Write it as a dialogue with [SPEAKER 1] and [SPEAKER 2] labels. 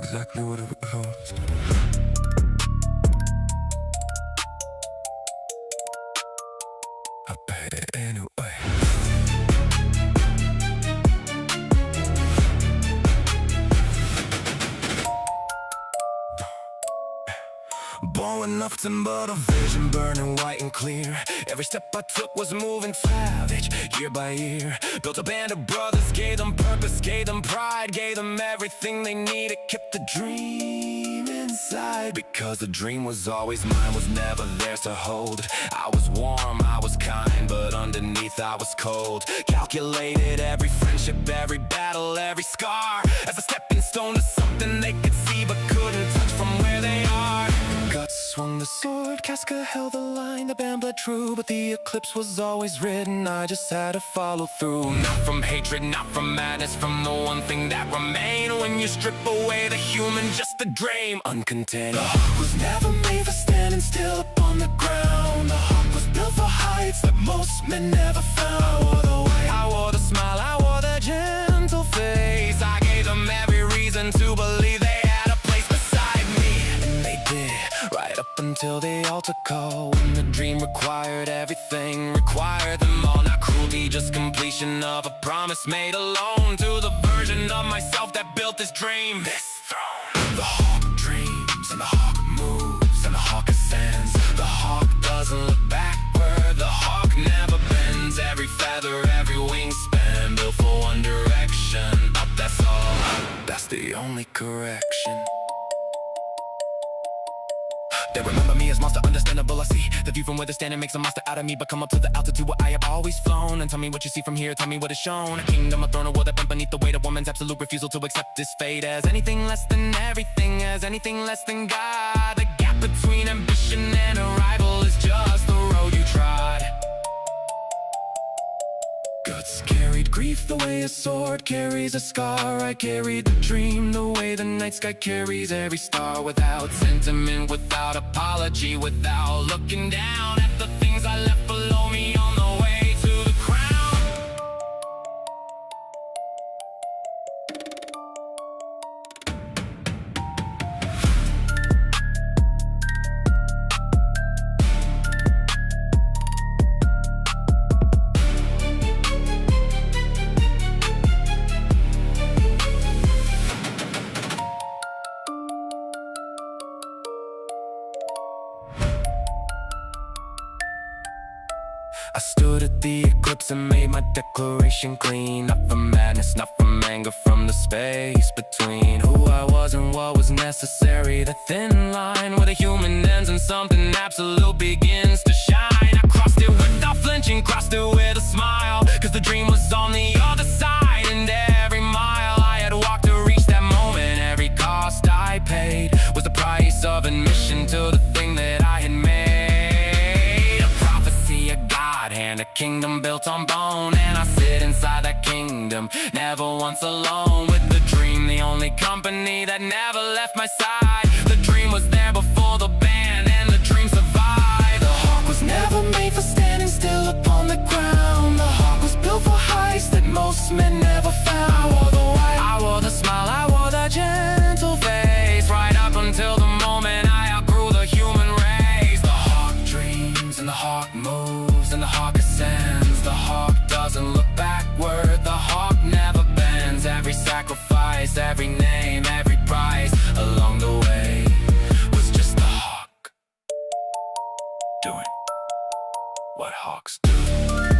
[SPEAKER 1] exactly what it was. I paid it anyway. Born with nothing but a vision, burning white and clear. Every step I took was moving savage, year by year. Built a band of brothers, gave them purpose, gave them pride, gave them everything they needed. Kept the dream inside, because the dream was always mine, was never theirs to hold. I was warm, I was kind, but underneath I was cold. Calculated every friendship, every battle, every scar as a stepping stone to something they could see but couldn't touch from where they are. Guts swung the sword, Casca held the line, the band bled true, but the eclipse was always written. I just had to follow through. Not from hatred, not from madness, from the one thing that remained. When you strip away the human, just the dream, uncontained. The hawk was never made for standing still upon the ground. The hawk was built for heights that most men never found. I wore the white, I wore the smile, I wore the gentle face. I gave them every reason to believe they had a place beside me, and they did. Right up until the altar call, when the dream required everything, required them all. Not cruelty, just completion of a promise made alone. To the version of myself that built this dream, this throne. The hawk dreams, and the hawk moves, and the hawk ascends. The hawk doesn't look backward, the hawk never bends. Every feather, every wingspan, built for one direction. Up, that's all, that's the only correction. They remember me as monster, understandable. I see the view from where they're standing makes a monster out of me. But come up to the altitude where I have always flown, and tell me what you see from here, tell me what is shown. A kingdom, a throne, a world that bent beneath the weight of woman's absolute refusal to accept this fate as anything less than everything, as anything less than God. The gap between ambition and arrival is just the road you trod. Guts carried grief the way a sword carries a scar. I carried the dream the way the night sky carries every star. Without sentiment, without apology, without looking down at the things I left below me on the way to the crown. I stood at the eclipse and made my declaration clean. Not from madness, not from anger, from the space between who I was and what was necessary. The thin line where the human ends and something absolute begins to shine. I crossed it without flinching, crossed it with a smile, cause the dream was on the other side. And every mile I had walked to reach that moment, every cost I paid was the price of admission to the thing that I had made. And a kingdom built on bone, and I sit inside that kingdom, never once alone. With the dream, the only company that never left my side. The dream was there before the band, and the dream survived. The hawk was never made for standing still upon the ground. The hawk was built for heights that most men never found. I wore the white, I wore the smile, I wore the gentle face. Right up until the moment I outgrew the human race. The hawk dreams, and the hawk moves, and the hawk ascends. The hawk doesn't look backward, the hawk never bends. Every sacrifice, every name, every price along the way was just the hawk doing what hawks do.